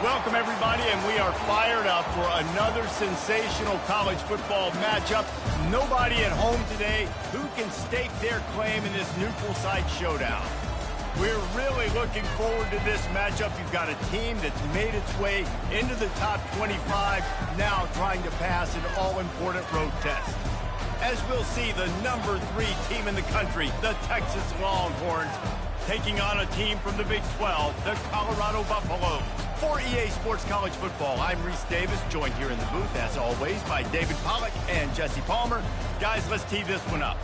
Welcome, everybody, and we are fired up for another sensational college football matchup. Nobody at home today who can stake their claim in this neutral site showdown. We're really looking forward to this matchup. You've got a team that's made its way into the top 25, now trying to pass an all-important road test. As we'll see, the number 3 team in the country, the Texas Longhorns, taking on a team from the Big 12, the Colorado Buffaloes. For EA Sports College Football, I'm Reese Davis, joined here in the booth, as always, by David Pollack and Jesse Palmer. Guys, let's tee this one up.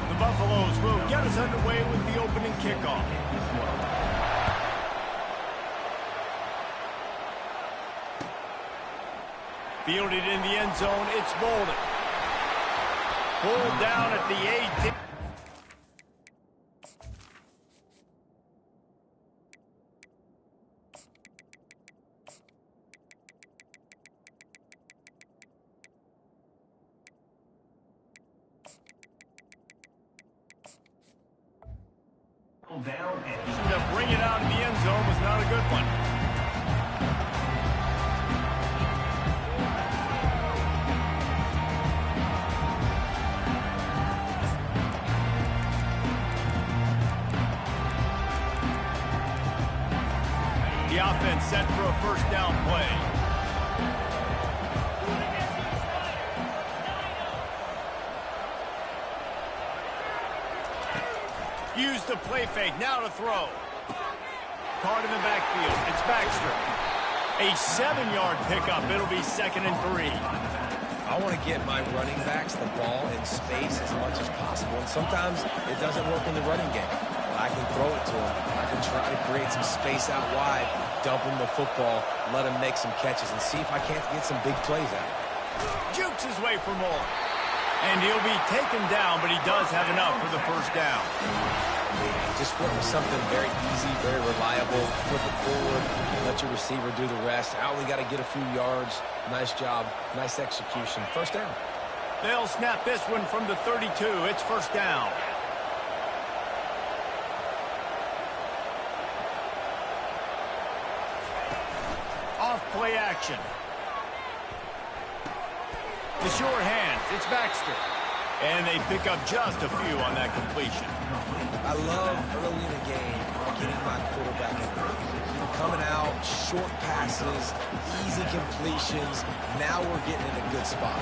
The Buffaloes will get us underway with the opening kickoff. Fielded in the end zone, it's Bolden. Pulled down at the 18. Down and to bring it out in the end zone was not a good one. The offense set for a first down play. Use the play fake, now to throw. Caught in the backfield, it's Baxter. A 7-yard pickup, it'll be 2nd and 3. I want to get my running backs the ball in space as much as possible, and sometimes it doesn't work in the running game. I can throw it to him. I can try to create some space out wide, dump him the football, let him make some catches, and see if I can't get some big plays out of it. Jukes his way for more. And he'll be taken down, but he does have enough for the first down. Just went with something very easy, very reliable. Flip it forward, let your receiver do the rest. I only got to get a few yards. Nice job, nice execution. First down. They'll snap this one from the 32. It's first down. Off play action. The sure hands, it's Baxter. And they pick up just a few on that completion. I love early in the game getting my quarterback in there. Coming out, short passes, easy completions. Now we're getting in a good spot.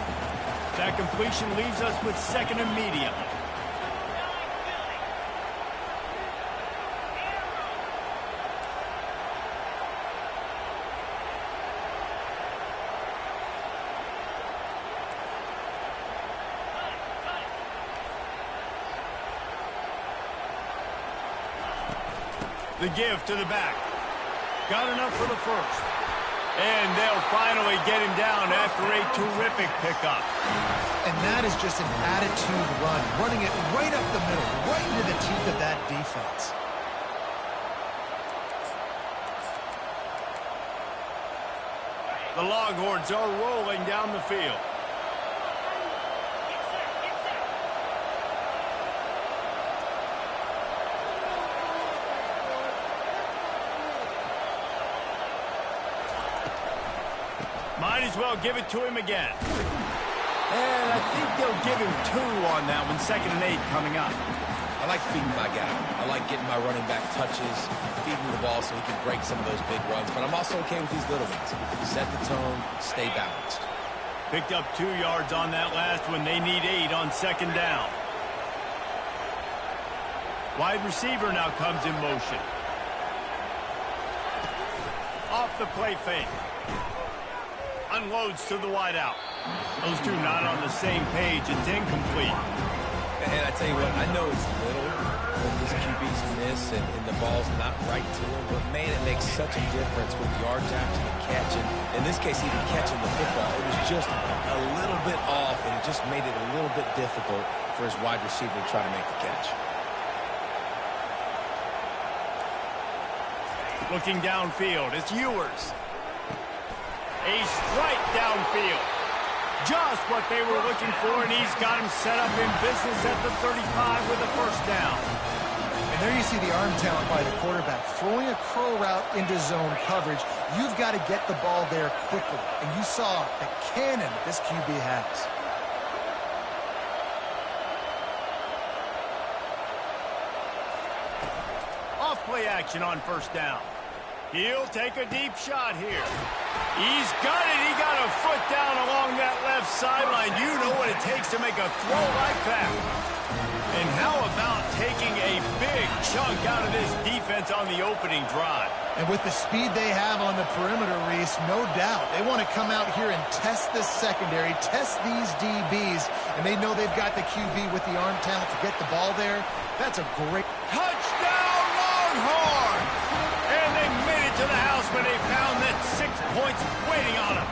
That completion leaves us with 2nd and medium. The give to the back. Got enough for the first. And they'll finally get him down after a terrific pickup. And that is just an attitude run, running it right up the middle, right into the teeth of that defense. The Longhorns are rolling down the field. Might as well give it to him again. And I think they'll give him 2 on that one. 2nd and 8 coming up. I like feeding my guy. I like getting my running back touches, feeding the ball so he can break some of those big runs. But I'm also okay with these little ones. Set the tone, stay balanced. Picked up 2 yards on that last one. They need 8 on 2nd down. Wide receiver now comes in motion. Off the play fake. Unloads to the wideout. Those two not on the same page. It's incomplete. And I tell you what, I know it's little when these QBs miss and the ball's not right to them, but man, it makes such a difference with yards after the catch. And in this case, even catching the football, it was just a little bit off, and it just made it a little bit difficult for his wide receiver to try to make the catch. Looking downfield, it's Ewers. A strike downfield. Just what they were looking for, and he's got him set up in business at the 35 with a first down. And there you see the arm talent by the quarterback. Throwing a curl route into zone coverage, you've got to get the ball there quickly. And you saw the cannon this QB has. Off play action on first down. He'll take a deep shot here. He's got it. He got a foot down along that left sideline. You know what it takes to make a throw like that. And how about taking a big chunk out of this defense on the opening drive? And with the speed they have on the perimeter, Reese, no doubt, they want to come out here and test this secondary, test these DBs, and they know they've got the QB with the arm talent to get the ball there. That's a great touchdown, Longhorn! And they made it to the house when they found that 6 points waiting on them.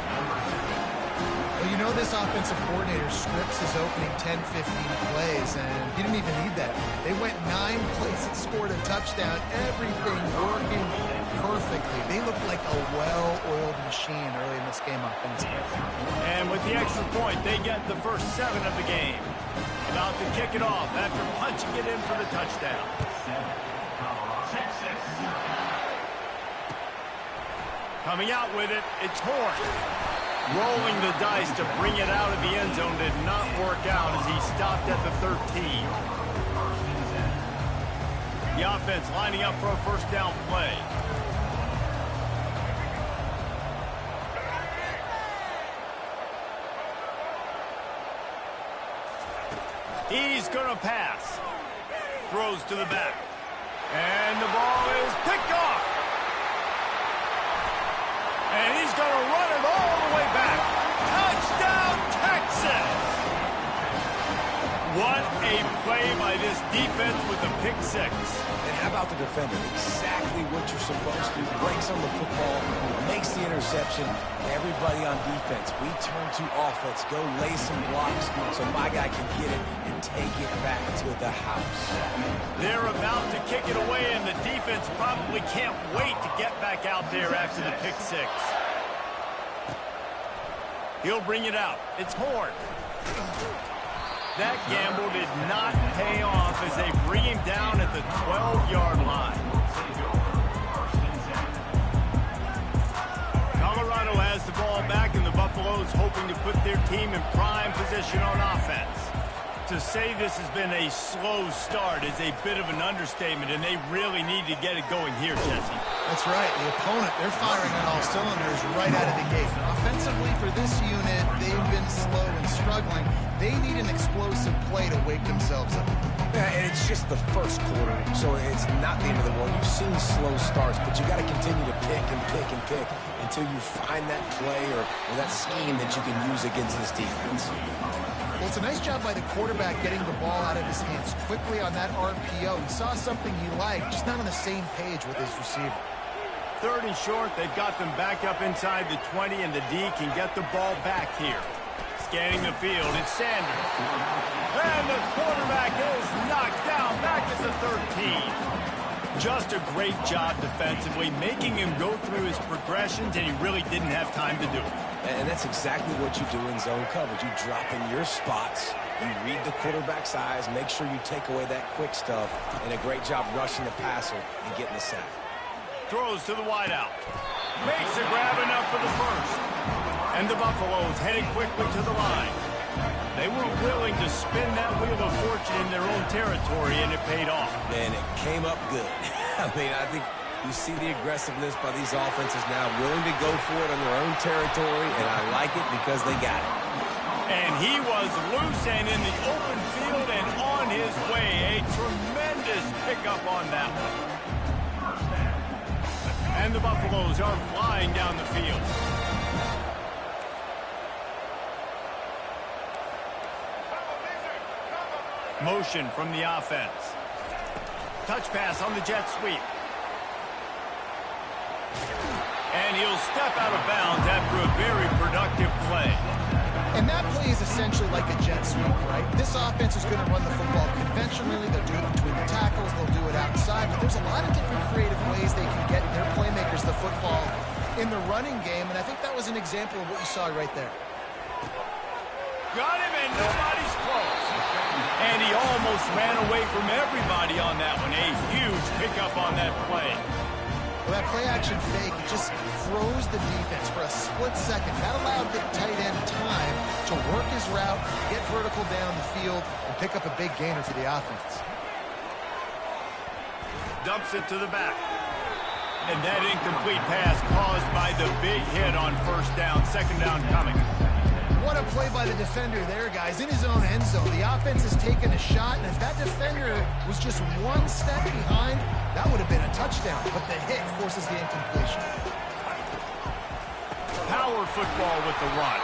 Well, you know this offensive coordinator scripts his opening 10, 15 plays, and he didn't even need that. They went 9 plays and scored a touchdown. Everything working perfectly. They looked like a well-oiled machine early in this game offensively. And with the extra point, they get the first 7 of the game. About to kick it off after punching it in for the touchdown. Coming out with it, it's Horn. Rolling the dice to bring it out of the end zone did not work out as he stopped at the 13. The offense lining up for a first down play. He's going to pass. Throws to the back. And the ball is picked off. And he's going to run it all the way back. Touchdown, Texas! What a play by this defense with the pick 6. And how about the defender? Exactly what you're supposed to. Breaks on the football, makes the interception. Everybody on defense, we turn to offense. Go lay some blocks so my guy can get it and take it back to the house. They're about to kick it away, and the defense probably can't wait to get back out there after the pick 6. He'll bring it out. It's Horn. That gamble did not pay off as they bring him down at the 12-yard line. Colorado has the ball back, and the Buffaloes hoping to put their team in prime position on offense. To say this has been a slow start is a bit of an understatement, and they really need to get it going here, Jesse. That's right. The opponent, they're firing on all cylinders right out of the gate. Offensively, for this unit, they've been slow and struggling. They need an explosive play to wake themselves up. Yeah, and it's just the first quarter, so it's not the end of the world. You've seen slow starts, but you got to continue to pick and pick and pick until you find that play or that scheme that you can use against this defense. Well, it's a nice job by the quarterback getting the ball out of his hands quickly on that RPO. He saw something he liked, just not on the same page with his receiver. 3rd and short, they've got them back up inside the 20, and the D can get the ball back here. Scanning the field, it's Sanders. And the quarterback is knocked down back at the 13. Just a great job defensively, making him go through his progressions, and he really didn't have time to do it. And that's exactly what you do in zone coverage. You drop in your spots, you read the quarterback's eyes, make sure you take away that quick stuff, and a great job rushing the passer and getting the sack. Throws to the wideout. Makes a grab enough for the first. And the Buffaloes heading quickly to the line. They were willing to spin that wheel of fortune in their own territory, and it paid off. And it came up good. I mean, I think you see the aggressiveness by these offenses now, willing to go for it on their own territory, and I like it because they got it. And he was loose and in the open field and on his way. A tremendous pickup on that one. And the Buffaloes are flying down the field. Motion from the offense. Touch pass on the jet sweep. And he'll step out of bounds after a very productive play. And that play is essentially like a jet sweep, right? This this offense is going to run the football conventionally. They'll do it between the tackles. They'll do it outside. But there's a lot of different creative ways they can get their playmakers the football in the running game. And I think that was an example of what you saw right there. Got him, and nobody's close. And he almost ran away from everybody on that one. A huge pickup on that play. Well, that play-action fake, it just froze the defense for a split second. That allowed the tight end time to work his route, get vertical down the field, and pick up a big gainer for the offense. Dumps it to the back. And that incomplete pass caused by the big hit on first down. Second down coming. What a play by the defender there, guys. In his own end zone, the offense has taken a shot, and if that defender was just one step behind, that would have been a touchdown. But the hit forces the incompletion. Power football with the run.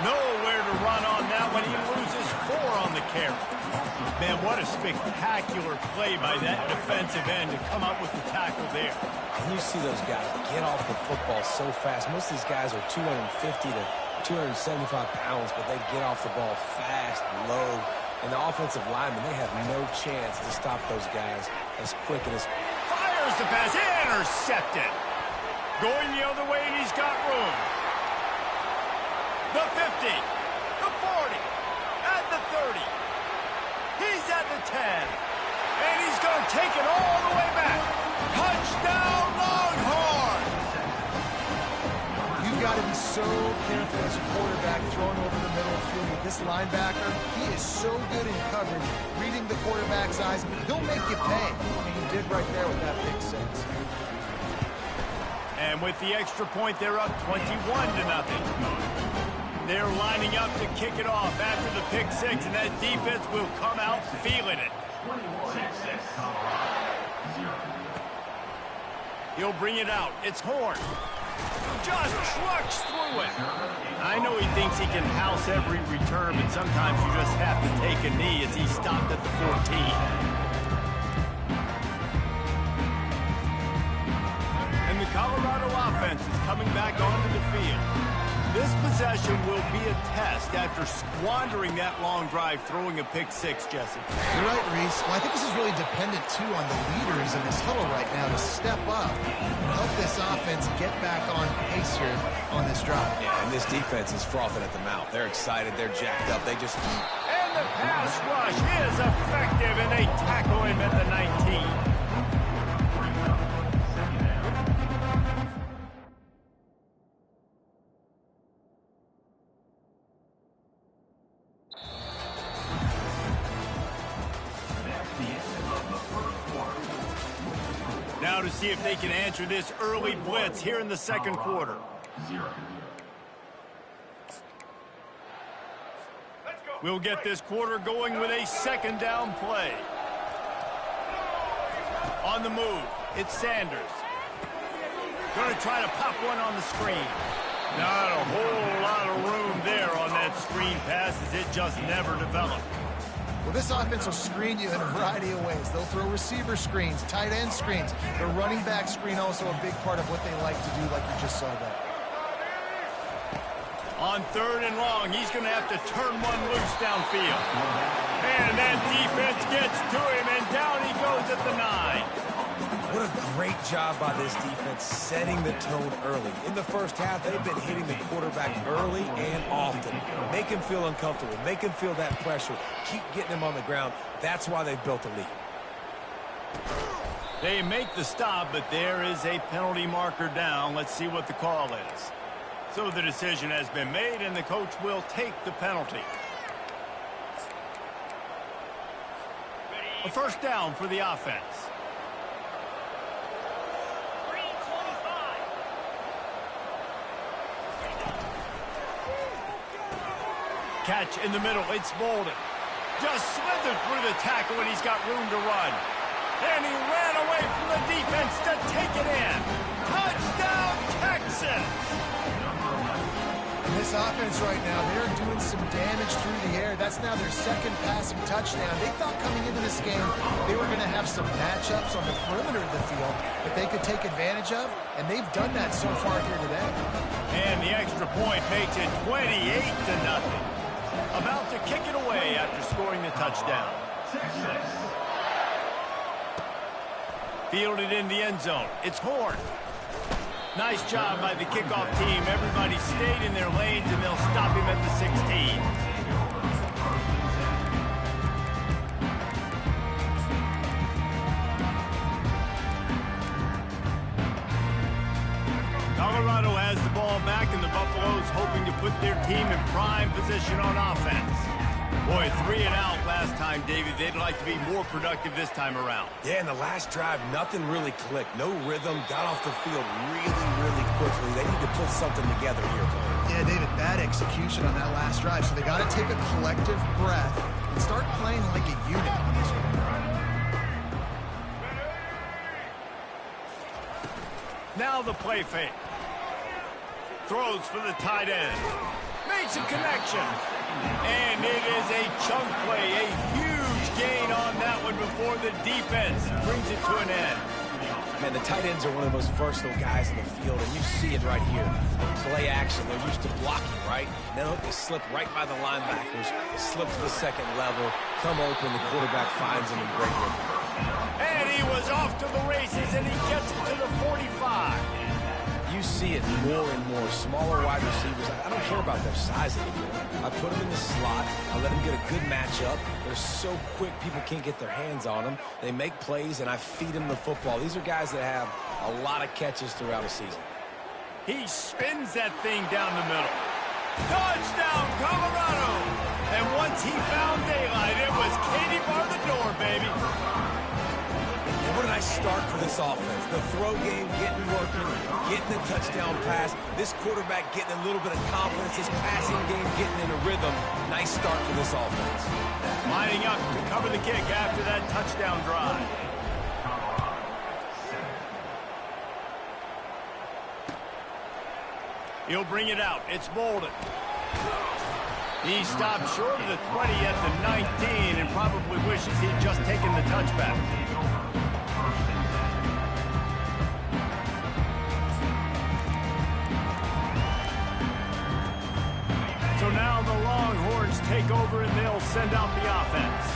Nowhere to run on that one. He loses 4 on the carry. Man, what a spectacular play by that defensive end to come up with the tackle there. And you see those guys get off the football so fast. Most of these guys are 250 to 275 pounds, but they get off the ball fast, low. And the offensive linemen, they have no chance to stop those guys as quick and as... Fires the pass, intercepted. Going the other way, and he's got room. The 50, the 40, at the 30. He's at the 10. And he's going to take it all the way back. Touchdown, Longhorn! You've got to be so careful as a quarterback throwing over the middle of the field with this linebacker. He is so good in coverage, reading the quarterback's eyes. He'll make you pay. I mean, he did right there with that pick six. And with the extra point, they're up 21-0. They're lining up to kick it off after the pick six, and that defense will come out feeling it. He'll bring it out. It's Horn. Just trucks through it. I know he thinks he can house every return, but sometimes you just have to take a knee as he stopped at the 14. And the Colorado offense is coming back onto the field. This possession will be a test after squandering that long drive throwing a pick six, Jesse. You're right, Reese. Well, I think this is really dependent, too, on the leaders in this huddle right now to step up and help this offense get back on pace here on this drive. Yeah, and this defense is frothing at the mouth. They're excited. They're jacked up. They just... And the pass rush is effective, and they tackle him at the 19. Now to see if they can answer this early blitz here in the second quarter. We'll get this quarter going with a second down play. On the move, it's Sanders. Going to try to pop one on the screen. Not a whole lot of room there on that screen pass as it just never developed. Well, this offense will screen you in a variety of ways. They'll throw receiver screens, tight end screens. The running back screen also a big part of what they like to do, like you just saw there. On third and long, he's going to have to turn one loose downfield. And that defense gets to him, and down he goes at the 9. What a great job by this defense setting the tone early. In the first half, they've been hitting the quarterback early and often. Make him feel uncomfortable. Make him feel that pressure. Keep getting him on the ground. That's why they've built a lead. They make the stop, but there is a penalty marker down. Let's see what the call is. So the decision has been made, and the coach will take the penalty. A first down for the offense. Catch in the middle, it's Bolden. Just slithered through the tackle, and he's got room to run. And he ran away from the defense to take it in. Touchdown, Texas! And this offense right now, they're doing some damage through the air. That's now their second passing touchdown. They thought coming into this game they were going to have some matchups on the perimeter of the field that they could take advantage of, and they've done that so far here today. And the extra point makes it 28-0. About to kick it away after scoring the touchdown. Fielded in the end zone. It's Horn. Nice job by the kickoff team. Everybody stayed in their lanes, and they'll stop him at the 16. Colorado has the ball back, and the Buffaloes hoping to put their team in prime position on offense. Boy, 3 and out last time, David. They'd like to be more productive this time around. Yeah, in the last drive, nothing really clicked. No rhythm, got off the field really quickly. They need to put something together here, Tony. Yeah, David, bad execution on that last drive. So they got to take a collective breath and start playing like a unit on this one. Now the play fake. Throws for the tight end. Makes a connection. And it is a chunk play. A huge gain on that one before the defense brings it to an end. Man, the tight ends are one of the most versatile guys in the field, and you see it right here. Play action. They're used to blocking, right? Now they slip right by the linebackers, slip to the second level, come open, the quarterback finds them in great rhythm. And he was off to the races, and he gets it to the 45. You see it more and more. Smaller wide receivers, I don't care about their size anymore. I put them in the slot. I let them get a good matchup. They're so quick, people can't get their hands on them. They make plays, and I feed them the football. These are guys that have a lot of catches throughout a season. He spins that thing down the middle. Touchdown, Colorado! And once he found daylight, it was Katie bar the door, baby. What a nice start for this offense. The throw game getting working, getting the touchdown pass. This quarterback getting a little bit of confidence. This passing game getting in a rhythm. Nice start for this offense. Lining up to cover the kick after that touchdown drive. He'll bring it out. It's Bolden. He stopped short of the 20 at the 19 and probably wishes he'd just taken the touchback. So now the Longhorns take over and they'll send out the offense.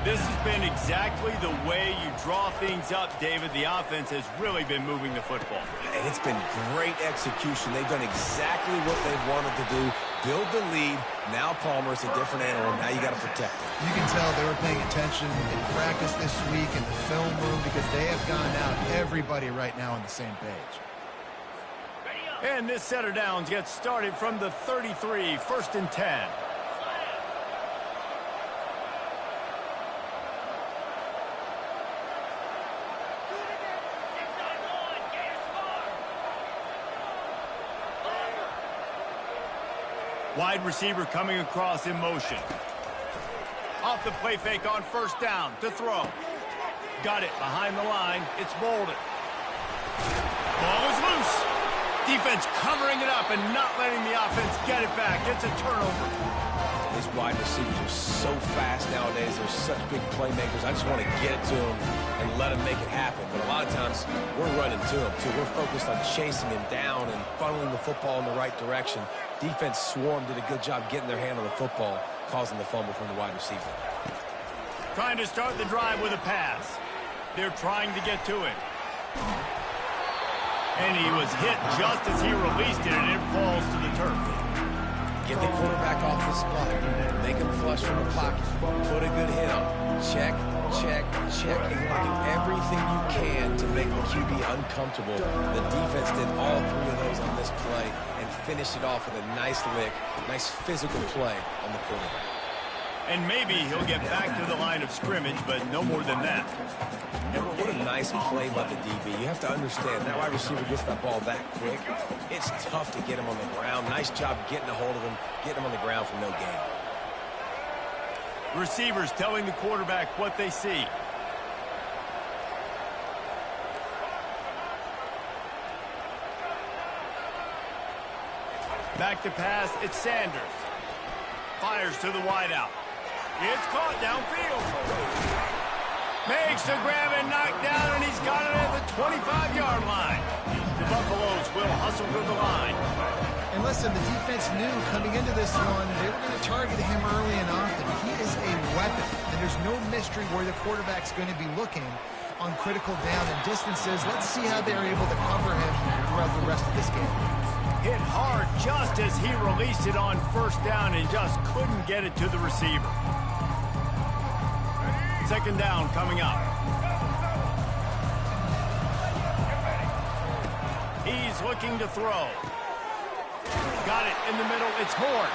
This has been exactly the way you draw things up, David. The offense has really been moving the football. And it's been great execution. They've done exactly what they've wanted to do. Build the lead. Now Palmer's a different animal. Now you got to protect it. You can tell they were paying attention in practice this week in the film room because they have gone out everybody right now on the same page. And this set of downs gets started from the 33, 1st and 10. Wide receiver coming across in motion. Off the play fake on 1st down to throw. Got it behind the line. It's Bolden. Ball is loose. Defense covering it up and not letting the offense get it back. It's a turnover. These wide receivers are so fast nowadays. They're such big playmakers. I just want to get it to them and let them make it happen. But a lot of times, we're running to them, too. We're focused on chasing him down and funneling the football in the right direction. Defense swarmed, did a good job getting their hand on the football, causing the fumble from the wide receiver. Trying to start the drive with a pass. They're trying to get to him. And he was hit just as he released it, and it falls to the turf. Get the quarterback off the spot. Make him flush from the pocket. Put a good hit on him. Check, check, check. You want to do everything you can to make the QB uncomfortable. The defense did all 3 of those on this play and finished it off with a nice lick, nice physical play on the quarterback. And maybe he'll get back to the line of scrimmage, but no more than that. And what a nice play by the DB. You have to understand, that wide receiver gets that ball that quick. It's tough to get him on the ground. Nice job getting a hold of him, getting him on the ground for no gain. Receivers telling the quarterback what they see. Back to pass, it's Sanders. Fires to the wideout. It's caught downfield. Makes the grab and knock down, and he's got it at the 25-yard line. The Buffaloes will hustle to the line. And listen, the defense knew coming into this one, they were going to target him early and often. He is a weapon, and there's no mystery where the quarterback's going to be looking on critical down and distances. Let's see how they're able to cover him throughout the rest of this game. Hit hard just as he released it on first down and just couldn't get it to the receiver. Second down coming up. He's looking to throw. Got it in the middle. It's Horn.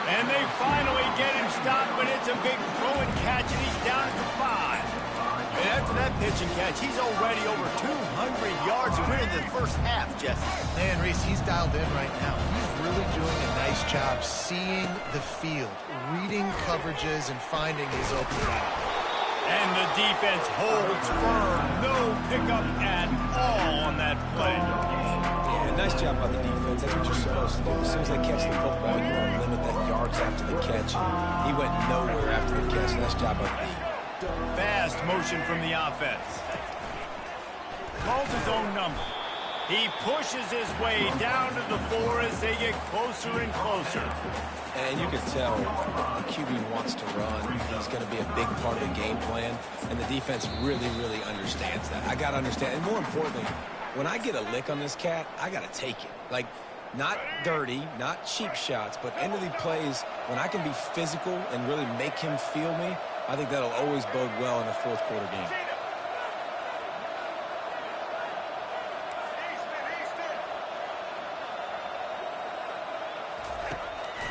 And they finally get him stopped, but it's a big throw and catch, and he's down at the 5. And after that pitch and catch, he's already over 200 yards. We're in the first half, Jesse. Man, Reese, he's dialed in right now. He's really doing a nice job seeing the field, reading coverages, and finding his open man. And the defense holds firm. No pickup at all on that play. Yeah, nice job by the defense. That's what you're supposed to do. As soon as they catch the football, you want to limit that yards after the catch. He went nowhere after the catch. Nice job by the defense. Fast motion from the offense. Calls his own number. He pushes his way down to the 4 as they get closer and closer. And you can tell the QB wants to run. He's going to be a big part of the game plan. And the defense really, really understands that. I got to understand. And more importantly, when I get a lick on this cat, I got to take it. Like, not dirty, not cheap shots, but end of the plays, when I can be physical and really make him feel me, I think that'll always bode well in a fourth quarter game.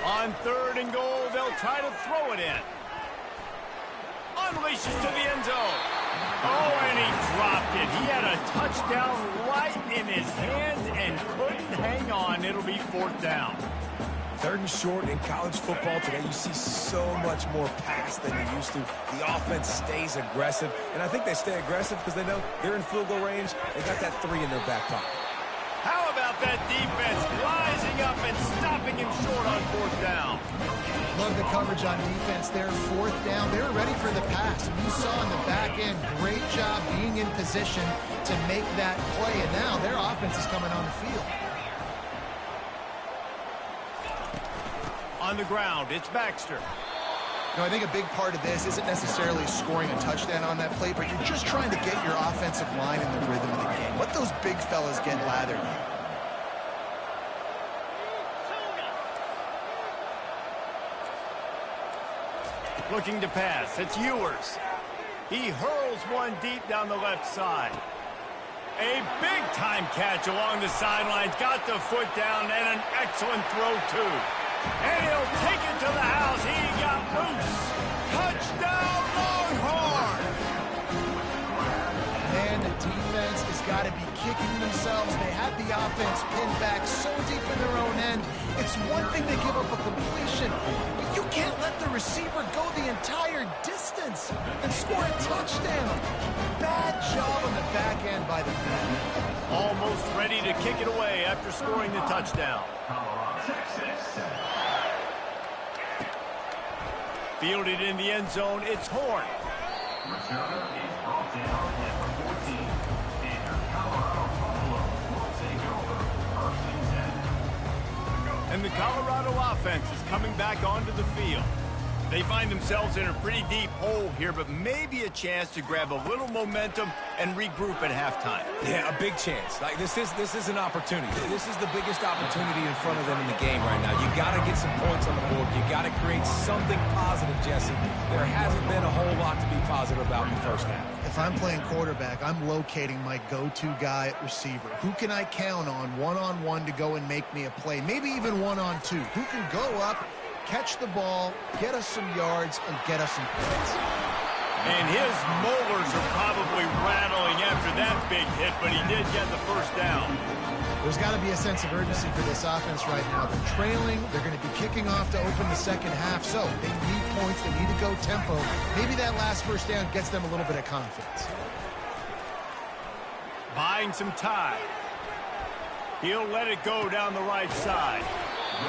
On 3rd and goal, they'll try to throw it in. Unleashes to the end zone. Oh, and he dropped it. He had a touchdown right in his hands and couldn't hang on. It'll be 4th down. 3rd and short in college football today, you see so much more pass than you used to. The offense stays aggressive, and I think they stay aggressive because they know they're in field goal range. They got that 3 in their back pocket. How about that defense rising up and stopping him short on 4th down? Love the coverage on defense there. 4th down. They were ready for the pass. You saw in the back end, great job being in position to make that play, and now their offense is coming on the field. On the ground, it's Baxter. I think a big part of this isn't necessarily scoring a touchdown on that play, but you're just trying to get your offensive line in the rhythm of the game. Let those big fellas get lathered. Looking to pass, it's Ewers. He hurls one deep down the left side. A big-time catch along the sidelines. Got the foot down and an excellent throw, too. And he'll take it to the house. He got loose. Touchdown, Longhorn! Man, the defense has got to be kicking themselves. They had the offense pinned back so deep in their own end. It's one thing to give up a completion, but you can't let the receiver go the entire distance and score a touchdown. Bad job on the back end by the man. Almost ready to kick it away after scoring the touchdown. Fielded in the end zone, it's Horn. And the Colorado offense is coming back onto the field. They find themselves in a pretty deep hole here, but maybe a chance to grab a little momentum and regroup at halftime. Yeah, a big chance. Like this is an opportunity. This is the biggest opportunity in front of them in the game right now. You got to get some points on the board. You got to create something positive, Jesse. There hasn't been a whole lot to be positive about in the first half. If I'm playing quarterback, I'm locating my go-to guy at receiver. Who can I count on one-on-one to go and make me a play? Maybe even one-on-two. Who can go up, catch the ball, get us some yards, and get us some points? And his molars are probably rattling after that big hit, but he did get the first down. There's got to be a sense of urgency for this offense right now. They're trailing. They're going to be kicking off to open the second half, so they need points. They need to go tempo. Maybe that last first down gets them a little bit of confidence. Buying some time. He'll let it go down the right side.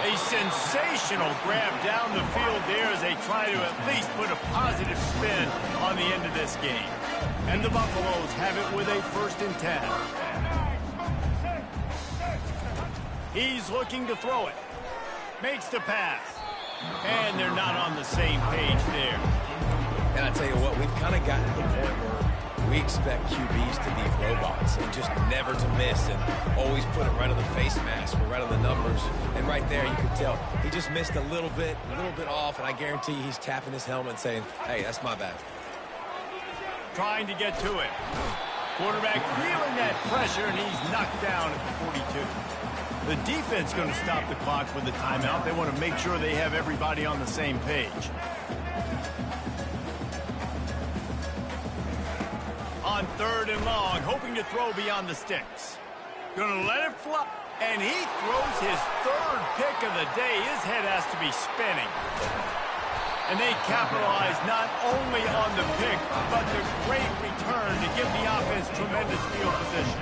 A sensational grab down the field there as they try to at least put a positive spin on the end of this game. And the Buffaloes have it with a 1st and 10. He's looking to throw it. Makes the pass. And they're not on the same page there. And I tell you what, we've kind of gotten to the point where we expect QBs to be robots and just never to miss and always put it right on the face mask or right on the numbers. And right there, you could tell he just missed a little bit off, and I guarantee he's tapping his helmet saying, hey, that's my bad. Trying to get to it. Quarterback feeling that pressure, and he's knocked down at the 42. The defense going to stop the clock with a timeout. They want to make sure they have everybody on the same page. On 3rd and long, hoping to throw beyond the sticks. Going to let it fly. And he throws his 3rd pick of the day. His head has to be spinning. And they capitalize not only on the pick, but the great return to give the offense tremendous field position.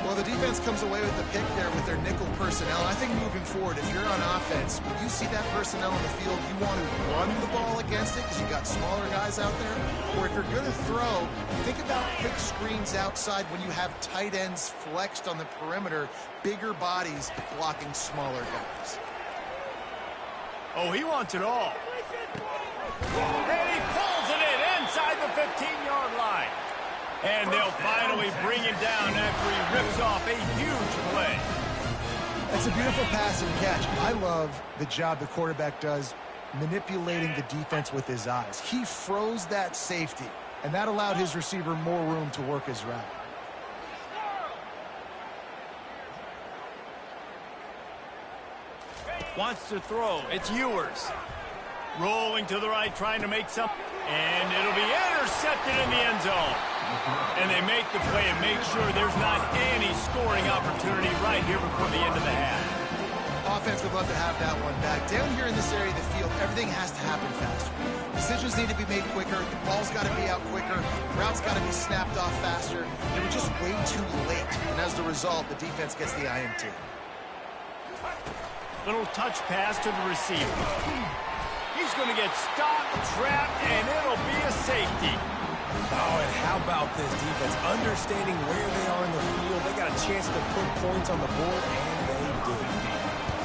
Well, the defense comes away with the pick there with their nickel personnel. I think moving forward, if you're on offense, when you see that personnel in the field, you want to run the ball against it because you got smaller guys out there. Or if you're going to throw, think about quick screens outside when you have tight ends flexed on the perimeter, bigger bodies blocking smaller guys. Oh, he wants it all. And he pulls it in inside the 15-yard line. And they'll finally bring him down after he rips off a huge play. It's a beautiful pass and catch. I love the job the quarterback does manipulating the defense with his eyes. He froze that safety, and that allowed his receiver more room to work his route. Wants to throw. It's Ewers. Rolling to the right, trying to make something. And it'll be intercepted in the end zone. And they make the play and make sure there's not any scoring opportunity right here before the end of the half. Offense would love to have that one back. Down here in this area of the field, everything has to happen faster. Decisions need to be made quicker. The ball's got to be out quicker. Routes got to be snapped off faster. They were just way too late. And as the result, the defense gets the INT. Little touch pass to the receiver. He's going to get stopped, trapped, and it'll be a safety. Oh, and how about this defense? Understanding where they are in the field, they got a chance to put points on the board, and they did.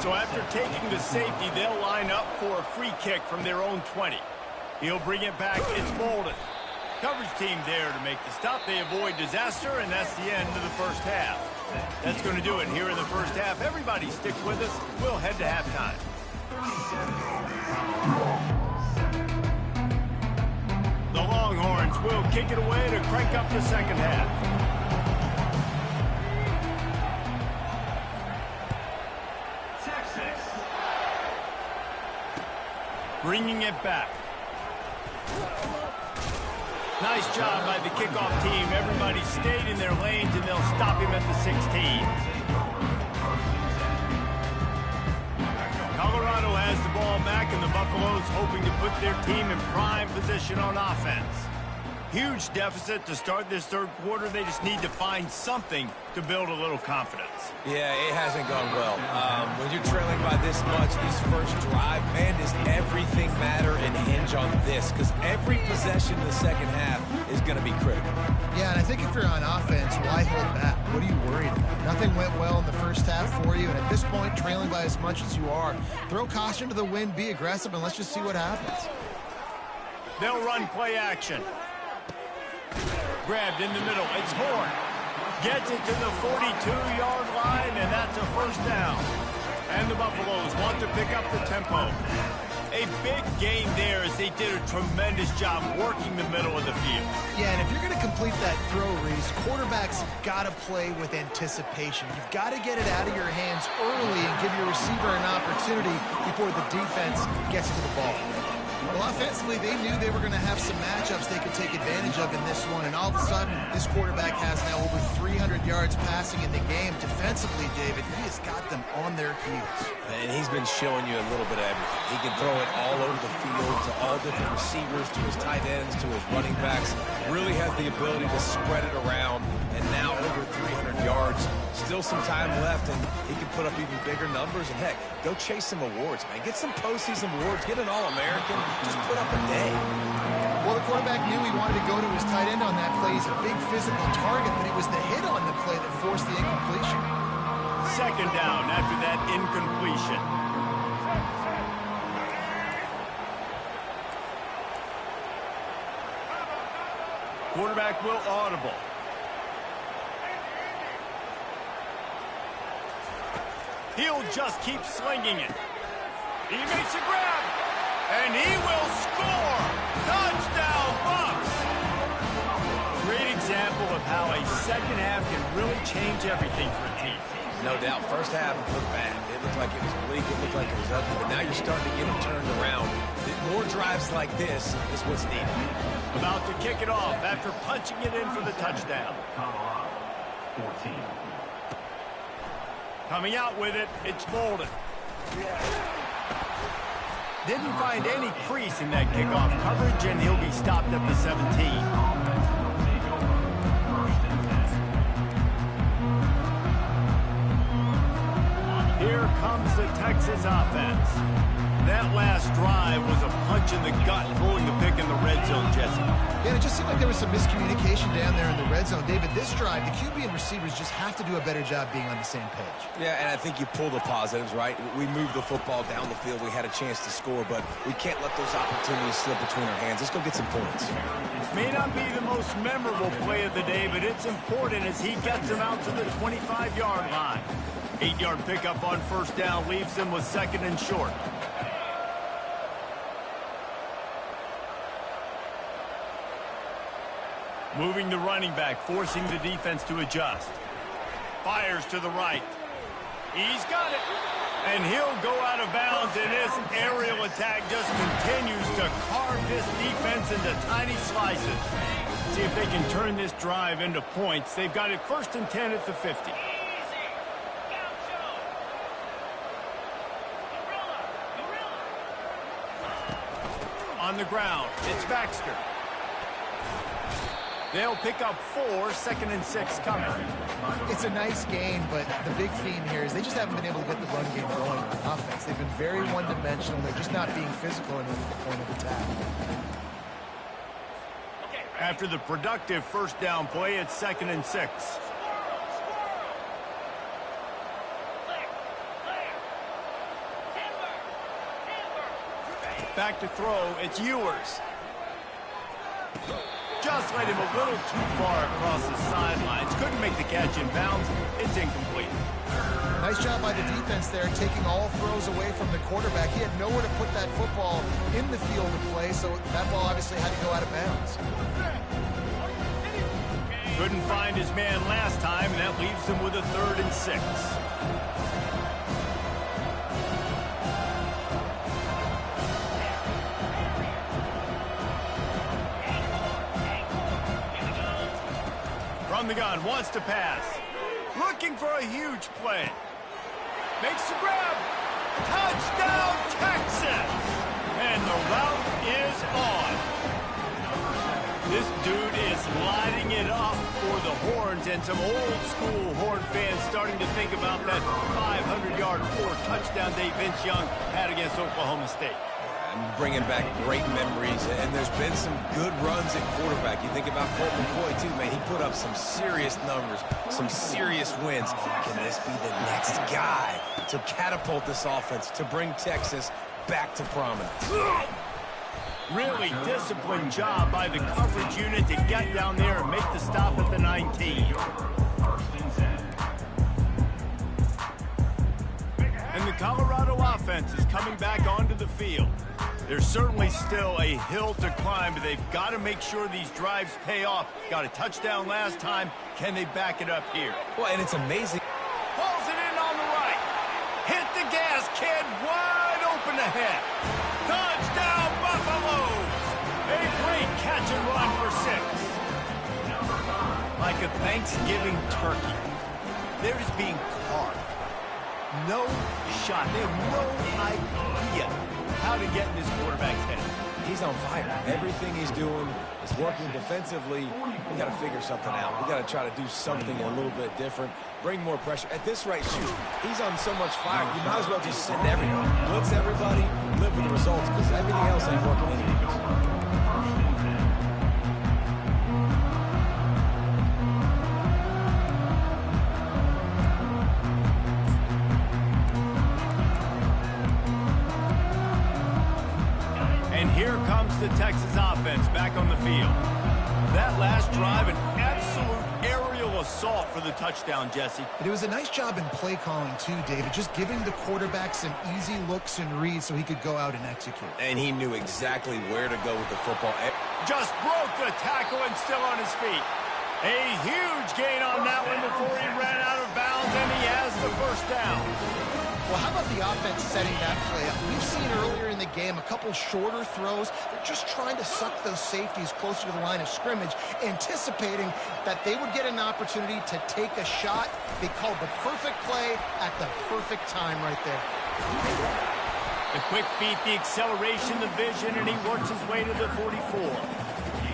So after taking the safety, they'll line up for a free kick from their own 20. He'll bring it back. It's Bolden. Coverage team there to make the stop. They avoid disaster, and that's the end of the first half. That's going to do it here in the first half. Everybody stick with us. We'll head to halftime. The Longhorns will kick it away to crank up the second half. Texas. Bringing it back. Nice job by the kickoff team. Everybody stayed in their lanes, and they'll stop him at the 16. Colorado has the ball back, and the Buffaloes hoping to put their team in prime position on offense. Huge deficit to start this third quarter. They just need to find something to build a little confidence. Yeah, it hasn't gone well. When you're trailing by this much, this first drive, man, does everything matter and hinge on this? Because every possession in the second half is going to be critical. Yeah, and I think if you're on offense, why hold back? What are you worried about? Nothing went well in the first half for you, and at this point, trailing by as much as you are, throw caution to the wind, be aggressive, and let's just see what happens. They'll run play action. Grabbed in the middle. It's Horn. Gets it to the 42-yard line, and that's a first down. And the Buffaloes want to pick up the tempo. A big gain there as they did a tremendous job working the middle of the field. Yeah, and if you're going to complete that throw, Reese, quarterbacks have got to play with anticipation. You've got to get it out of your hands early and give your receiver an opportunity before the defense gets to the ball. Well, offensively, they knew they were going to have some matchups they could take advantage of in this one, and all of a sudden, this quarterback has now over 300 yards passing in the game. Defensively, David, he has got them on their heels. And he's been showing you a little bit of everything. He can throw it all over the field to all different receivers, to his tight ends, to his running backs. Really has the ability to spread it around, and now over 300 yards. Still some time left, and he can put up even bigger numbers. And, heck, go chase some awards, man. Get some postseason awards. Get an All-American. Just put up a day. Well, the quarterback knew he wanted to go to his tight end on that play. He's a big physical target, but it was the hit on the play that forced the incompletion. Second down after that incompletion. Quarterback will audible. He'll just keep slinging it. He makes a grab, and he will score. Touchdown, Bucks! Great example of how a second half can really change everything for a team. No doubt. First half, it looked bad. It looked like it was bleak. It looked like it was ugly. But now you're starting to get it turned around. More drives like this is what's needed. About to kick it off after punching it in for the touchdown. 14. Coming out with it, it's Bolden. Didn't find any crease in that kickoff coverage, and he'll be stopped at the 17. Here comes the Texas offense. That last drive was a punch in the gut, throwing the pick in the red zone, Jesse. Yeah, it just seemed like there was some miscommunication down there in the red zone. David, this drive, the QB and receivers just have to do a better job being on the same page. Yeah, and I think you pull the positives, right? We moved the football down the field. We had a chance to score, but we can't let those opportunities slip between our hands. Let's go get some points. May not be the most memorable play of the day, but it's important as he gets him out to the 25-yard line. 8-yard pickup on first down leaves him with second and short. Moving the running back, forcing the defense to adjust. Fires to the right. He's got it. And he'll go out of bounds, and this aerial attack just continues to carve this defense into tiny slices. See if they can turn this drive into points. They've got it 1st and 10 at the 50. On the ground, it's Baxter. They'll pick up 4, 2nd and 6 coming. It's a nice game, but the big theme here is they just haven't been able to get the run game going on offense. They've been very one-dimensional. They're just not being physical enough at the point of attack. After the productive first down play, it's 2nd and 6. Back to throw, it's Ewers. Just led him a little too far across the sidelines. Couldn't make the catch in bounds. It's incomplete. Nice job by the defense there, taking all throws away from the quarterback. He had nowhere to put that football in the field to play, so that ball obviously had to go out of bounds. Couldn't find his man last time, and that leaves him with a 3rd and 6. From the gun, wants to pass. Looking for a huge play. Makes the grab. Touchdown, Texas! And the route is on. This dude is lighting it up for the Horns, and some old-school Horn fans starting to think about that 500-yard 4-touchdown day Vince Young had against Oklahoma State. Bringing back great memories, and there's been some good runs at quarterback. You think about Colt McCoy, too, man. He put up some serious numbers, some serious wins. Can this be the next guy to catapult this offense, to bring Texas back to prominence? Really disciplined job by the coverage unit to get down there and make the stop at the 19. And the Colorado offense is coming back onto the field. There's certainly still a hill to climb, but they've got to make sure these drives pay off. Got a touchdown last time. Can they back it up here? Well, and it's amazing. Pulls it in on the right. Hit the gas, kid. Wide open ahead. Touchdown, Buffaloes. A great catch and run for 6. Like a Thanksgiving turkey. They're just being carved. No shot. They have no idea how to get in this quarterback's head. He's on fire. Everything he's doing is working defensively. We got to figure something out. We got to try to do something a little bit different. Bring more pressure. At this rate, shoot, he's on so much fire. You might as well just send everybody. Blitz everybody. Live with the results, because everything else ain't working anyways. here comes the Texas offense back on the field. That last drive, an absolute aerial assault for the touchdown, Jesse. But it was a nice job in play calling too, David, just giving the quarterback some easy looks and reads so he could go out and execute. And he knew exactly where to go with the football. Just broke the tackle and still on his feet. A huge gain on that one before he ran out of bounds, and he has the first down. Well, how about the offense setting that play up? We've seen earlier in the game a couple shorter throws. They're just trying to suck those safeties closer to the line of scrimmage, anticipating that they would get an opportunity to take a shot. They called the perfect play at the perfect time right there. The quick feet, the acceleration, the vision, and he works his way to the 44.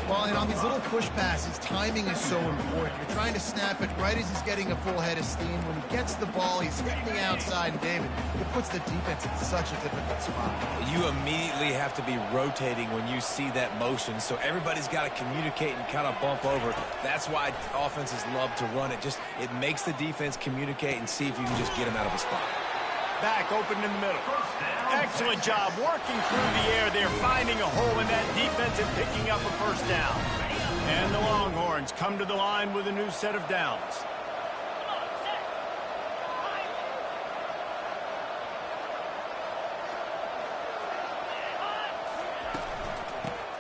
Well, and on these little push passes, timing is so important. You're trying to snap it right as he's getting a full head of steam. When he gets the ball, he's hitting the outside, and David, it puts the defense in such a difficult spot. You immediately have to be rotating when you see that motion, so everybody's got to communicate and kind of bump over. That's why offenses love to run it. It makes the defense communicate and see if you can just get him out of a spot. Back open in the middle. Excellent job working through the air. They're finding a hole in that defense and picking up a first down. And the Longhorns come to the line with a new set of downs.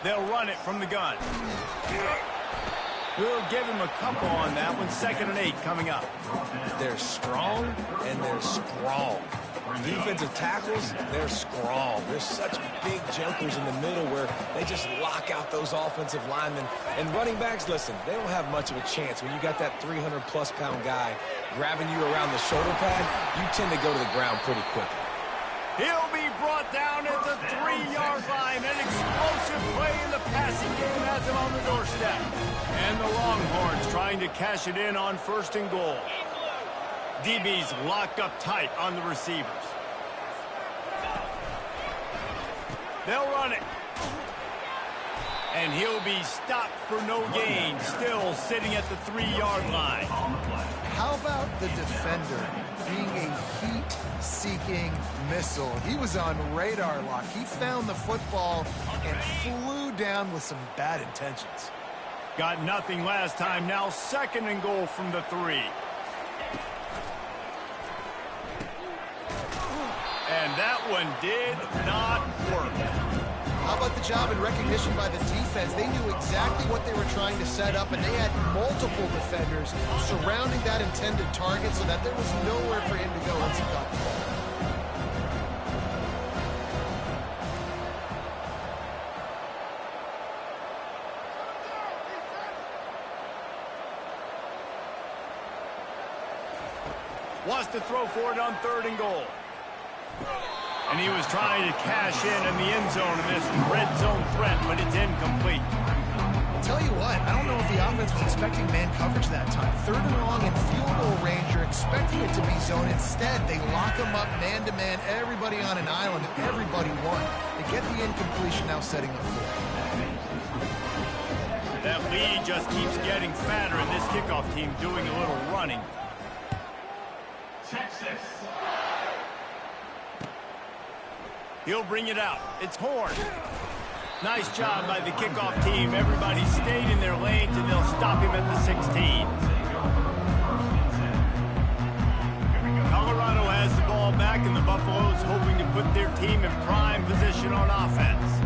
They'll run it from the gun. We'll give him a couple on that one. 2nd and 8 coming up. They're strong and they're strong. Defensive tackles, they're strong. There's such big jokers in the middle where they just lock out those offensive linemen. And running backs, listen, they don't have much of a chance. When you got that 300-plus pound guy grabbing you around the shoulder pad, you tend to go to the ground pretty quickly. He'll be brought down at the 3-yard line. An explosive play in the passing game has him on the doorstep. And the Longhorns trying to cash it in on 1st and goal. DB's locked up tight on the receivers. They'll run it. And he'll be stopped for no gain, still sitting at the 3-yard line. How about the defender being a heat-seeking missile? He was on radar lock. He found the football and flew down with some bad intentions. Got nothing last time. Now 2nd and goal from the 3. And that one did not work. How about the job and recognition by the defense? They knew exactly what they were trying to set up, and they had multiple defenders surrounding that intended target so that there was nowhere for him to go once he got the ball. Wants to throw for it on 3rd and goal. And he was trying to cash in the end zone in this red zone threat, but it's incomplete. I'll tell you what, I don't know if the offense was expecting man coverage that time. 3rd and long in field goal range, you're expecting it to be zone. Instead, they lock him up man-to-man, everybody on an island, and everybody won. They get the incompletion, now setting up for it. That lead just keeps getting fatter, and this kickoff team doing a little running. Texas. He'll bring it out. It's Horn. Nice job by the kickoff team. Everybody stayed in their lanes, and they'll stop him at the 16. Colorado has the ball back, and the Buffaloes hoping to put their team in prime position on offense.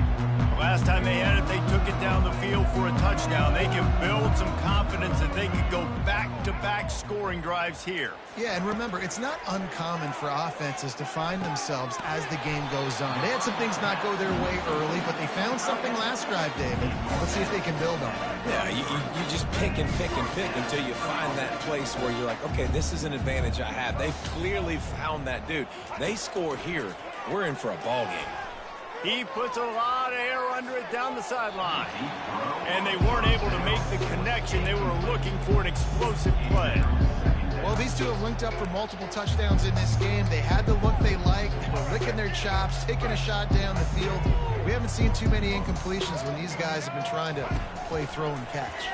The last time they had it, they took it down the field for a touchdown. They can build some confidence that they could go back-to-back scoring drives here. Yeah, and remember, it's not uncommon for offenses to find themselves as the game goes on. They had some things not go their way early, but they found something last drive, David. Let's see if they can build on it. Yeah, you just pick and pick and pick until you find that place where you're like, okay, this is an advantage I have. They've clearly found that dude. They score here, we're in for a ball game. He puts a lot of air under it down the sideline. And they weren't able to make the connection. They were looking for an explosive play. Well, these two have linked up for multiple touchdowns in this game. They had the look they liked. They were licking their chops, taking a shot down the field. We haven't seen too many incompletions when these guys have been trying to play throw and catch.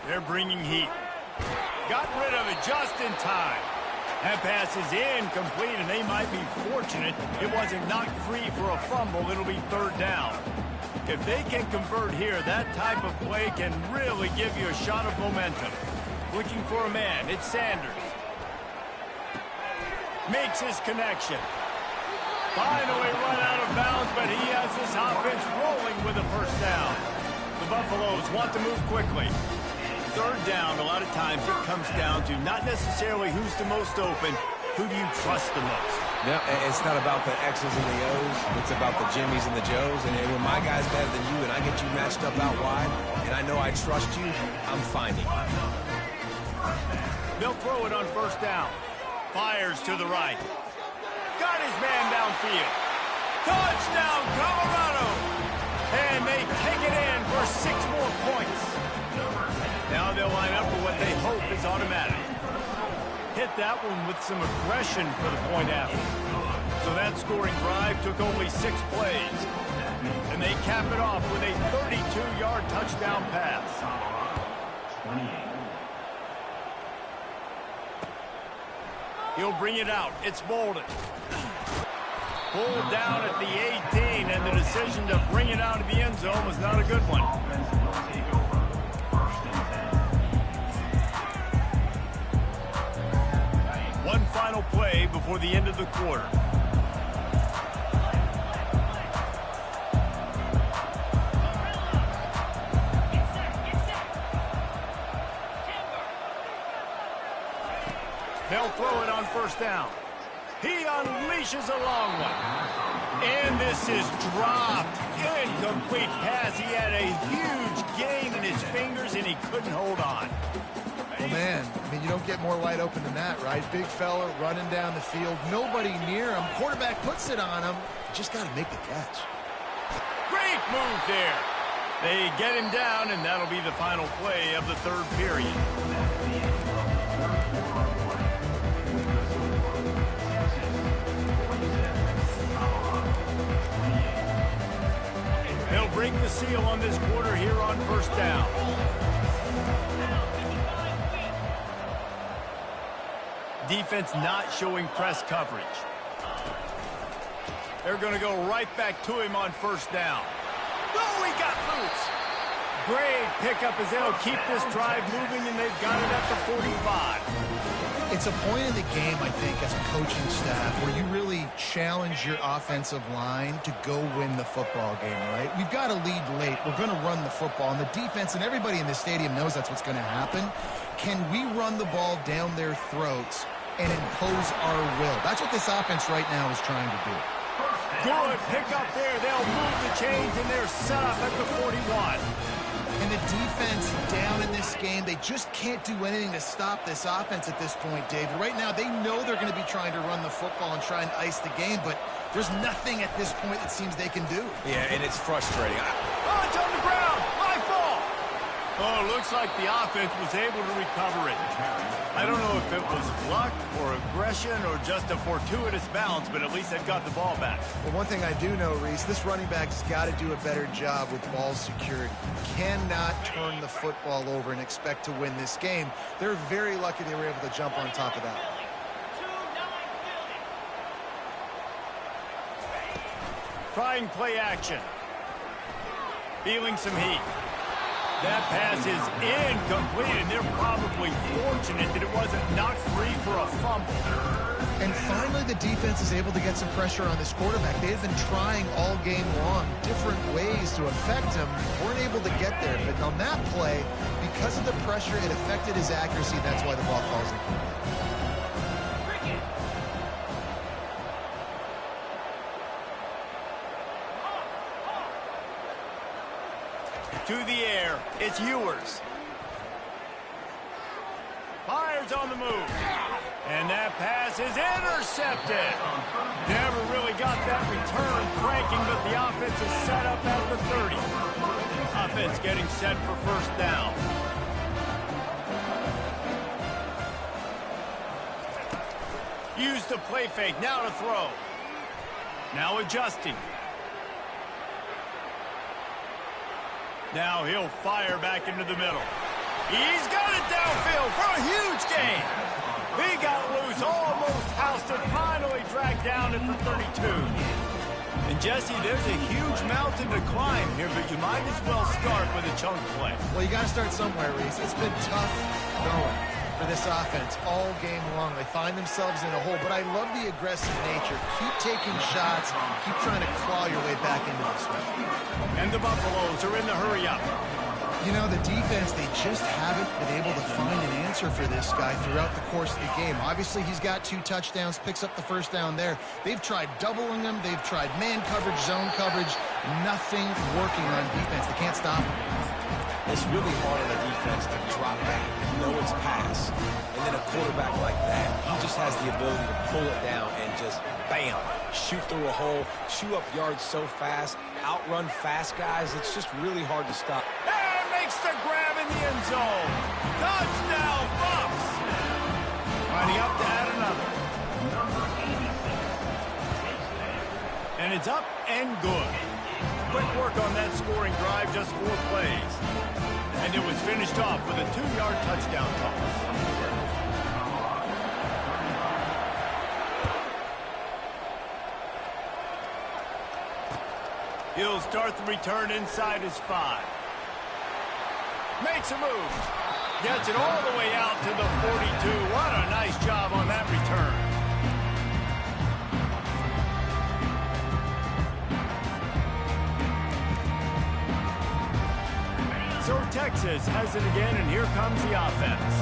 They're bringing heat. Got rid of it just in time. That pass is incomplete, and they might be fortunate it wasn't knocked free for a fumble. It'll be third down. If they can convert here, that type of play can really give you a shot of momentum. Looking for a man, it's Sanders. Makes his connection. Finally run out of bounds, but he has this offense rolling with a first down. The Buffaloes want to move quickly. Third down, a lot of times it comes down to not necessarily who's the most open, who do you trust the most? Yeah, it's not about the X's and the O's. It's about the Jimmies and the Joes. And when my guy's better than you and I get you matched up out wide, and I know I trust you, I'm finding. They'll throw it on first down. Fires to the right. Got his man downfield. Touchdown, Colorado! And they take it in for 6 more points. Now they'll line up for what they hope is automatic. Hit that one with some aggression for the point after. So that scoring drive took only 6 plays. And they cap it off with a 32-yard touchdown pass. 28. He'll bring it out. It's Bolden. Pulled down at the 18, and the decision to bring it out of the end zone was not a good one. One final play before the end of the quarter. They'll throw it on first down. He unleashes a long one. And this is dropped. Incomplete pass. He had a huge gain in his fingers, and he couldn't hold on. Well, man, I mean, you don't get more wide open than that, right? Big fella running down the field. Nobody near him. Quarterback puts it on him. Just got to make the catch. Great move there. They get him down, and that'll be the final play of the third period. They'll break the seal on this quarter here on first down. Defense not showing press coverage. They're going to go right back to him on first down. Oh, he got loose. Great pickup as they'll keep this drive moving, and they've got it at the 45. It's a point in the game, I think, as a coaching staff, where you really challenge your offensive line to go win the football game, right? We've got to lead late. We're going to run the football, and the defense and everybody in the stadium knows that's what's going to happen. Can we run the ball down their throats and impose our will? That's what this offense right now is trying to do. Good pick up there. They'll move the chains, and they're set up at the 41. And the defense down in this game, they just can't do anything to stop this offense at this point, David. Right now, they know they're going to be trying to run the football and try and ice the game, but there's nothing at this point that seems they can do. Yeah, and it's frustrating. Oh, it's on the ground. Live ball. Oh, looks like the offense was able to recover it. I don't know if it was luck or aggression or just a fortuitous bounce, but at least they've got the ball back. Well, one thing I do know, Reese, this running back's got to do a better job with ball security. Cannot turn the football over and expect to win this game. They're very lucky they were able to jump on top of that. Trying play action. Feeling some heat. That pass is incomplete, and they're probably fortunate that it wasn't knocked free for a fumble. And finally, the defense is able to get some pressure on this quarterback. They've been trying all game long different ways to affect him. Weren't able to get there. But on that play, because of the pressure, it affected his accuracy. That's why the ball falls incomplete. To the air, it's Ewers. Fires on the move. And that pass is intercepted. Never really got that return cranking, but the offense is set up at the 30. Offense getting set for first down. Use the play fake, now to throw. Now adjusting. Now he'll fire back into the middle. He's got it downfield for a huge gain. He got loose, almost housed it, finally dragged down at the 32. And Jesse, there's a huge mountain to climb here, but you might as well start with a chunk play. Well, you got to start somewhere, Reese. It's been tough going for this offense all game long. They find themselves in a hole, but I love the aggressive nature. Keep taking shots, keep trying to claw your way back into this one. And the Buffaloes are in the hurry up. You know, the defense, they just haven't been able to find an answer for this guy throughout the course of the game. Obviously, he's got 2 touchdowns, picks up the first down there. They've tried doubling him. They've tried man coverage, zone coverage. Nothing working on defense. They can't stop him. It's really hard on the defense to drop back and know it's pass. And then a quarterback like that, he just has the ability to pull it down and just, bam, shoot through a hole, chew up yards so fast, outrun fast guys. It's just really hard to stop. And makes the grab in the end zone. Touchdown, Buffs! Lining up to add another. And it's up and good. Quick work on that scoring drive, just 4 plays. And it was finished off with a 2-yard touchdown toss. He'll start the return inside his 5. Makes a move. Gets it all the way out to the 42. What a nice job on that return. So Texas has it again, and here comes the offense.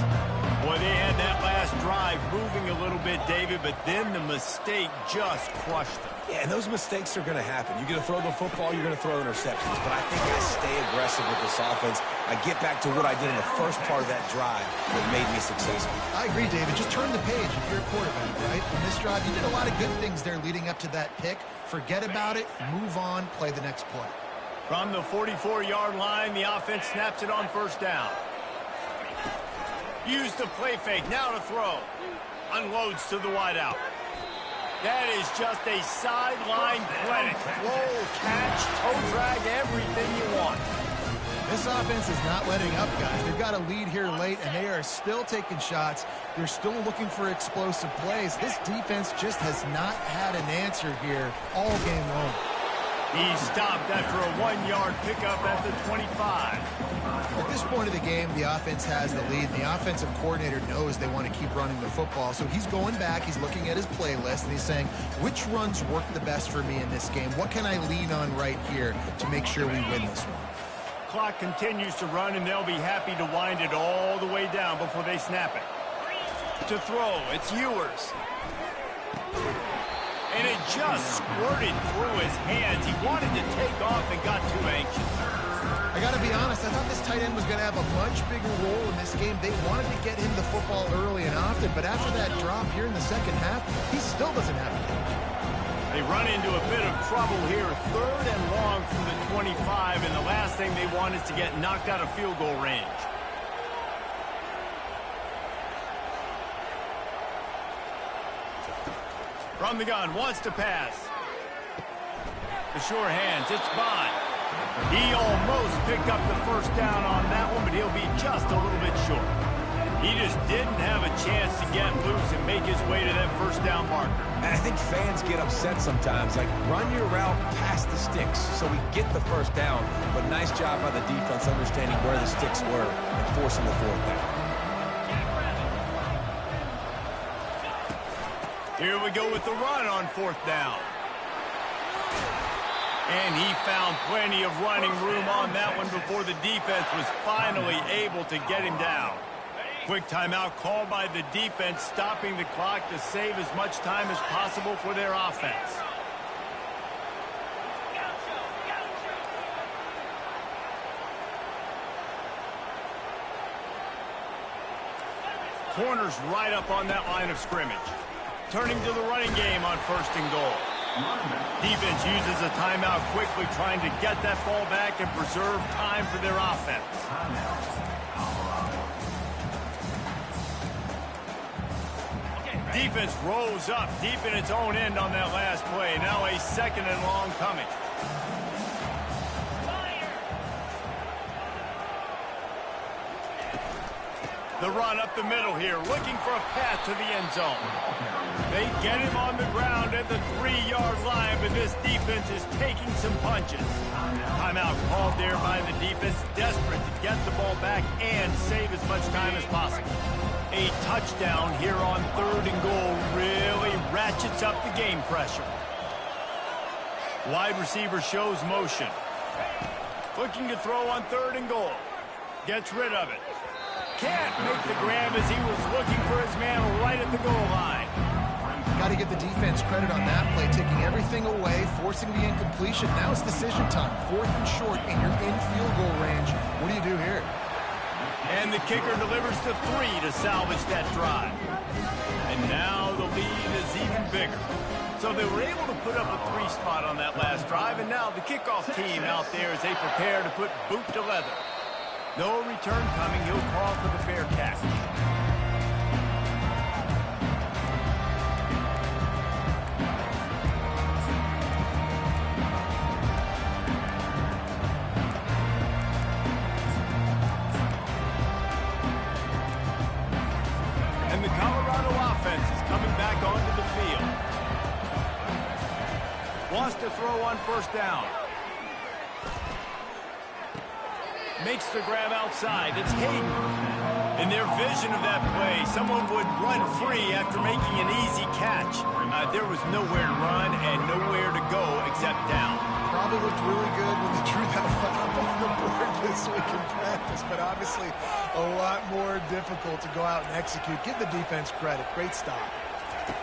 Boy, they had that last drive moving a little bit, David, but then the mistake just crushed them. Yeah, and those mistakes are going to happen. You're going to throw the football, you're going to throw interceptions. But I think I stay aggressive with this offense. I get back to what I did in the first part of that drive that made me successful. I agree, David. Just turn the page if you're a quarterback, right? On this drive, you did a lot of good things there leading up to that pick. Forget about it, move on, play the next play. From the 44-yard line, the offense snaps it on first down. Use the play fake, now to throw. Unloads to the wideout. That is just a sideline clinic. Roll, catch, toe drag, everything you want. This offense is not letting up, guys. They've got a lead here late, and they are still taking shots. They're still looking for explosive plays. This defense just has not had an answer here all game long. He stopped after a 1-yard pickup at the 25. At this point of the game, the offense has the lead. The offensive coordinator knows they want to keep running the football. So he's going back, he's looking at his playlist, and he's saying, which runs work the best for me in this game? What can I lean on right here to make sure we win this one? Clock continues to run, and they'll be happy to wind it all the way down before they snap it. To throw, it's Ewers. And it just squirted through his hands. He wanted to take off and got too anxious. I got to be honest, I thought this tight end was going to have a much bigger role in this game. They wanted to get him the football early and often, but after that drop here in the second half, he still doesn't have a catch. They run into a bit of trouble here. 3rd and long from the 25, and the last thing they want is to get knocked out of field goal range. From the gun, wants to pass. The sure hands, it's Bond. He almost picked up the first down on that one, but he'll be just a little bit short. He just didn't have a chance to get loose and make his way to that first down marker. And I think fans get upset sometimes. Like, run your route past the sticks so we get the first down. But nice job by the defense understanding where the sticks were and forcing the 4th down. Here we go with the run on 4th down. And he found plenty of running room on that one before the defense was finally able to get him down. Quick timeout called by the defense, stopping the clock to save as much time as possible for their offense. Corners right up on that line of scrimmage. Turning to the running game on 1st and goal. Defense uses a timeout quickly, trying to get that ball back and preserve time for their offense. Defense rolls up deep in its own end on that last play. Now a 2nd and long coming. The run up the middle here, looking for a path to the end zone. They get him on the ground at the 3-yard line, but this defense is taking some punches. Timeout called there by the defense, desperate to get the ball back and save as much time as possible. A touchdown here on 3rd and goal really ratchets up the game pressure. Wide receiver shows motion. Looking to throw on 3rd and goal. Gets rid of it. Can't make the grab as he was looking for his man right at the goal line. Got to give the defense credit on that play, taking everything away, forcing the incompletion. Now it's decision time. 4th and short, and you're in field goal range. What do you do here? And the kicker delivers the 3 to salvage that drive. And now the lead is even bigger. So they were able to put up a 3 spot on that last drive, and now the kickoff team out there as they prepare to put boot to leather. No return coming. He'll call for the fair catch. And the Colorado offense is coming back onto the field. Wants to throw on 1st down. Makes the grab outside. It's Hayden. In their vision of that play, someone would run free after making an easy catch. There was nowhere to run and nowhere to go except down. Probably looked really good when they drew that one up on the board this week in practice, but obviously a lot more difficult to go out and execute. Give the defense credit. Great stop.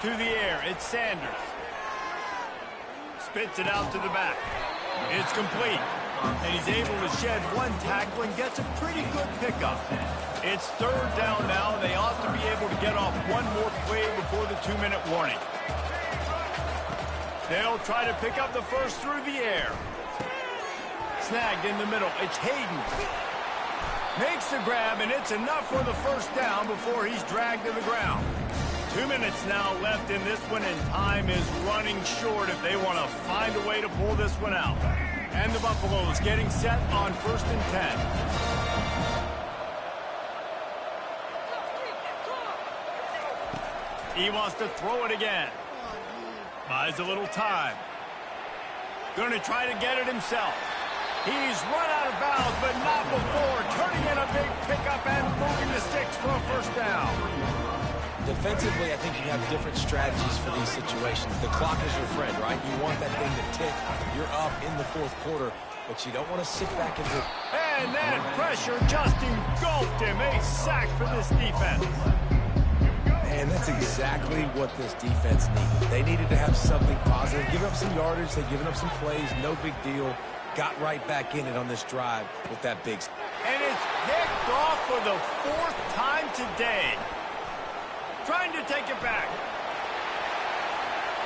To the air, it's Sanders. Spits it out to the back. It's complete. And he's able to shed 1 tackle and gets a pretty good pickup. It's 3rd down now. They ought to be able to get off 1 more play before the 2-minute warning. They'll try to pick up the 1st through the air. Snagged in the middle. It's Hayden. Makes the grab, and it's enough for the 1st down before he's dragged to the ground. 2 minutes now left in this one, and time is running short if they want to find a way to pull this one out. And the Buffaloes getting set on 1st and 10. He wants to throw it again. Buys a little time. Going to try to get it himself. He's run out of bounds, but not before. Turning in a big pickup and moving the sticks for a 1st down. Defensively, I think you have different strategies for these situations. The clock is your friend, right? You want that thing to tick. You're up in the 4th quarter, but you don't want to sit back and do. And then pressure just engulfed him. A sack for this defense. And that's exactly what this defense needed. They needed to have something positive. Give up some yardage. They've given up some plays. No big deal. Got right back in it on this drive with that big. And it's picked off for the 4th time today. Trying to take it back.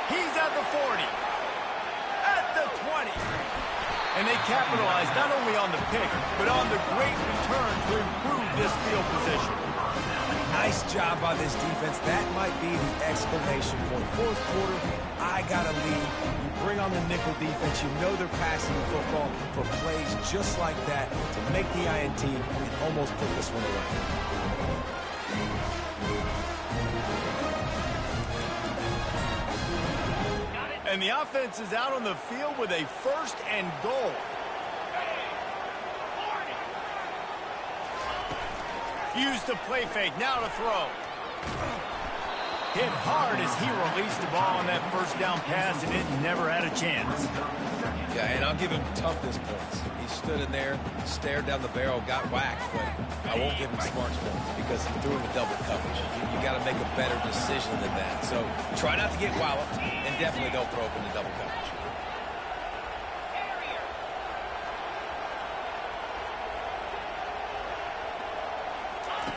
He's at the 40. At the 20. And they capitalize not only on the pick, but on the great return to improve this field position. Nice job by this defense. That might be the exclamation point. 4th quarter, I got a lead. You bring on the nickel defense. You know they're passing the football for plays just like that to make the INT and almost put this one away. And the offense is out on the field with a 1st and goal. Use the play fake, now to throw. Hit hard as he released the ball on that 1st down pass, and it never had a chance. Yeah, and I'll give him toughness points. He stood in there, stared down the barrel, got whacked, but I won't give him smarts points because he threw him a double coverage. You got to make a better decision than that. So try not to get walloped, and definitely don't throw up in the double coverage.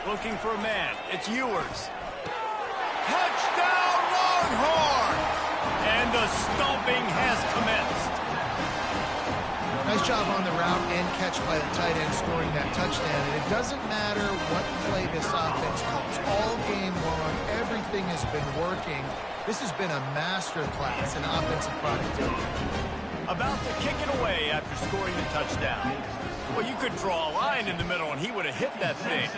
Looking for a man. It's Ewers. Touchdown, Longhorns! And the stomping has commenced. Nice job on the route and catch by the tight end scoring that touchdown. And it doesn't matter what play this offense calls. All game long, everything has been working. This has been a masterclass in offensive productivity. About to kick it away after scoring the touchdown. Well, you could draw a line in the middle, and he would have hit that thing.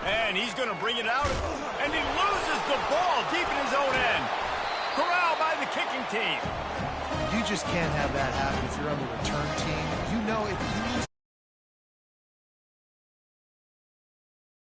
And he's going to bring it out, and he loses the ball deep in his own end. Corralled by the kicking team. You just can't have that happen if you're on the return team. You